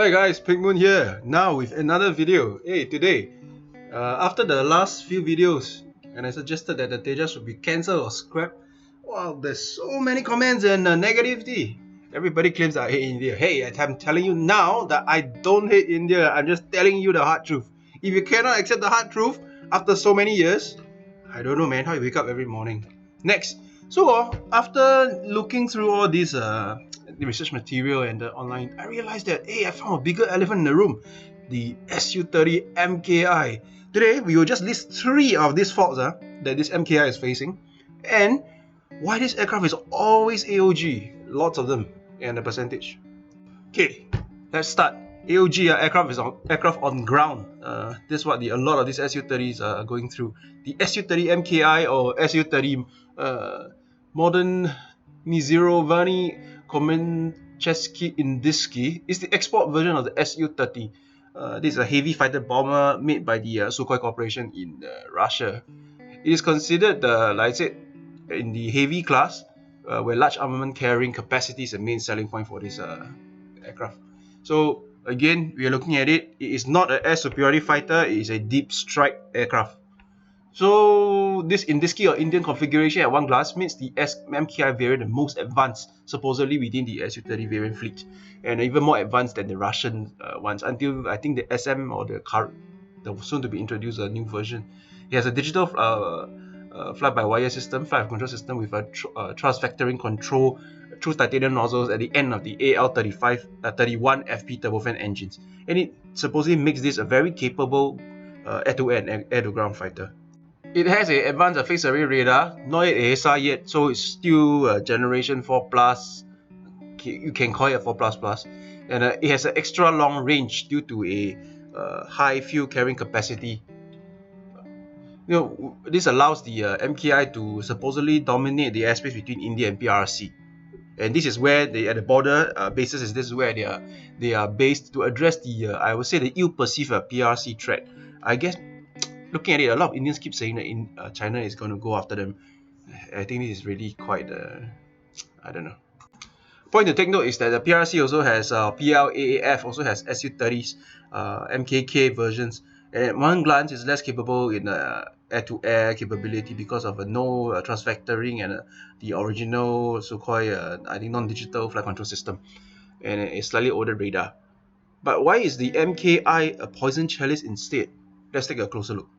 Hi guys, Pigmoon here, now with another video. Hey, today, after the last few videos, and I suggested that the Tejas should be cancelled or scrapped, wow, there's so many comments and negativity. Everybody claims I hate India. Hey, I'm telling you now that I don't hate India. I'm just telling you the hard truth. If you cannot accept the hard truth after so many years, I don't know, man, how you wake up every morning. Next, so after looking through all these the research material and the online, I realized that hey, I found a bigger elephant in the room, the Su30MKI. Today we will just list 3 of these faults that this MKI is facing, and why this aircraft is always AOG, lots of them, and the percentage. Okay, let's start. AOG, aircraft on ground. This is what a lot of these Su30s are going through. The Su30MKI or Su30 Modern Mizirovani Komencheski Indiski is the export version of the Su30. This is a heavy fighter bomber made by the Sukhoi Corporation in Russia. It is considered, like I said, in the heavy class, where large armament carrying capacity is the main selling point for this aircraft. So again, we are looking at it. It is not an air superiority fighter. It is a deep strike aircraft. So this Indiski or Indian configuration at one glance makes the MKI variant the most advanced, supposedly within the Su30 variant fleet, and even more advanced than the Russian ones. Until I think the SM or the soon to be introduced a new version. It has a digital fly-by-wire system, flight control system with a thrust vectoring control through titanium nozzles at the end of the AL31 FP turbofan engines, and it supposedly makes this a very capable air-to-air air-to-ground fighter. It has an advanced phased array radar, not yet AESA yet, so it's still generation 4+. You can call it a 4++, and it has an extra long range due to a high fuel carrying capacity. This allows the MKI to supposedly dominate the airspace between India and PRC, and this is where at the border bases. This is where they are based to address the I would say the ill-perceived PRC threat. I guess looking at it, a lot of Indians keep saying that China is going to go after them. I think this is really quite I don't know. Point to take note is that the PRC also has PLAAF also has Su30s, MKK versions, and at one glance is less capable in air-to-air capability because of no thrust vectoring and the original Sukhoi I think non-digital flight control system and a slightly older radar. But why is the MKI a poison chalice instead? Let's take a closer look.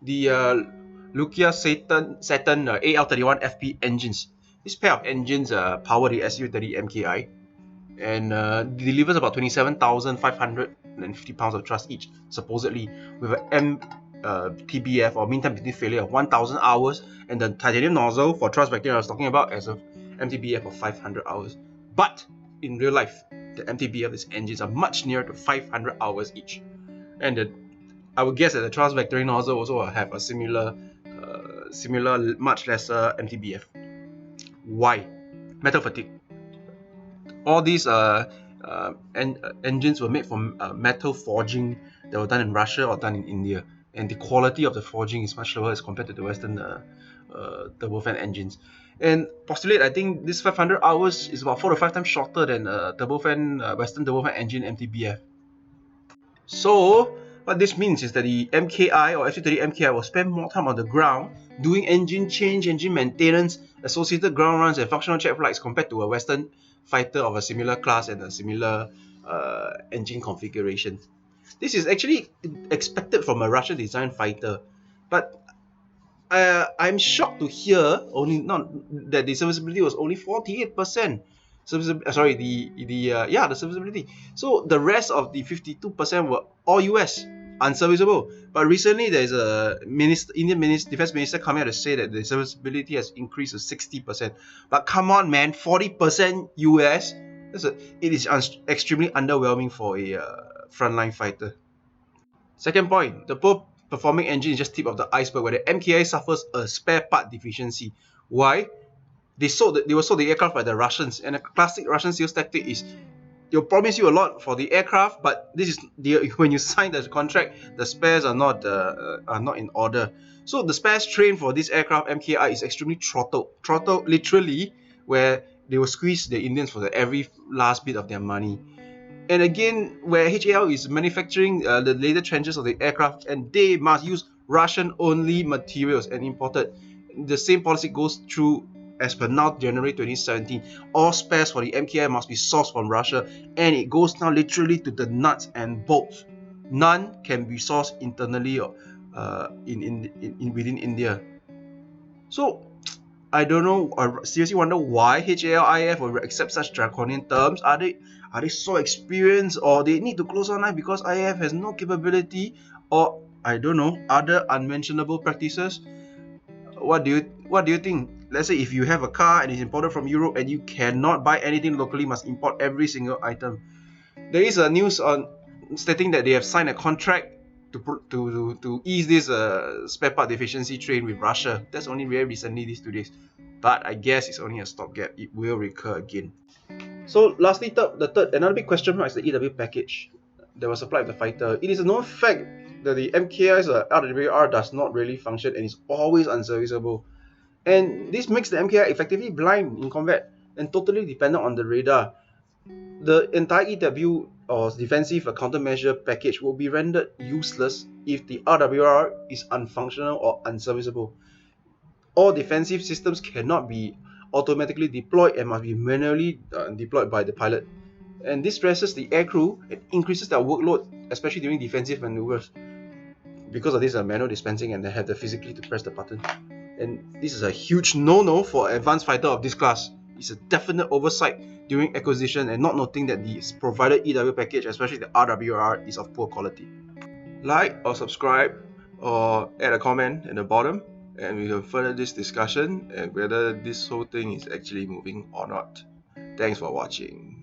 The Lukia Saturn AL31 FP engines. This pair of engines power the Su30MKI and delivers about 27,550 pounds of thrust each, supposedly, with an MTBF or mean time between failure of 1,000 hours, and the titanium nozzle for thrust vectoring I was talking about as a MTBF of 500 hours. But in real life, the MTBF of these engines are much nearer to 500 hours each, and I would guess that the thrust vectoring nozzle also will have a similar, much lesser MTBF. Why? Metal fatigue. All these engines were made from metal forging that were done in Russia or done in India, and the quality of the forging is much lower as compared to the Western turbofan engines. And postulate, I think this 500 hours is about 4 to 5 times shorter than Western turbofan engine MTBF. So what this means is that the MKI or Su30MKI will spend more time on the ground doing engine change, engine maintenance, associated ground runs, and functional check flights compared to a Western fighter of a similar class and a similar engine configuration. This is actually expected from a Russian designed fighter, but I'm shocked to hear that the serviceability was only 48%. The serviceability. So the rest of the 52% were all US, unserviceable. But recently there's a Indian defense minister coming out to say that the serviceability has increased to 60%. But come on, man, 40% US. It is extremely underwhelming for a frontline fighter. Second point, the poor performing engine is just tip of the iceberg, where the MKI suffers a spare part deficiency. Why? They were sold the aircraft by the Russians, and a classic Russian sales tactic is they'll promise you a lot for the aircraft, but this is when you sign the contract, the spares are not in order. So the spares train for this aircraft MKI is extremely throttled literally, where they will squeeze the Indians for every last bit of their money. And again, where HAL is manufacturing the later trenches of the aircraft, and they must use Russian-only materials and imported. The same policy goes through as per now, January 2017. All spares for the MKI must be sourced from Russia, and it goes now literally to the nuts and bolts. None can be sourced internally or within India. So I don't know. I seriously wonder why HALIF will accept such draconian terms. Are they so experienced, or they need to close online because IAF has no capability, or I don't know, other unmentionable practices? What do you think? Let's say if you have a car and it's imported from Europe and you cannot buy anything locally, must import every single item. There is a news on stating that they have signed a contract to ease this spare part deficiency train with Russia. That's only very recently, these 2 days. But I guess it's only a stopgap. It will recur again. So lastly, another big question mark is the EW package that was supplied with the fighter. It is a known fact that the MKI's RWR does not really function and is always unserviceable. And this makes the MKI effectively blind in combat and totally dependent on the radar. The entire EW or defensive countermeasure package will be rendered useless if the RWR is unfunctional or unserviceable. All defensive systems cannot be automatically deployed and must be manually deployed by the pilot. And this stresses the aircrew and increases their workload, especially during defensive maneuvers. Because of this manual dispensing, and they have to physically to press the button. And this is a huge no-no for an advanced fighter of this class. It's a definite oversight during acquisition and not noting that the provided EW package, especially the RWR, is of poor quality. Like or subscribe or add a comment at the bottom, and we will further this discussion and whether this whole thing is actually moving or not. Thanks for watching.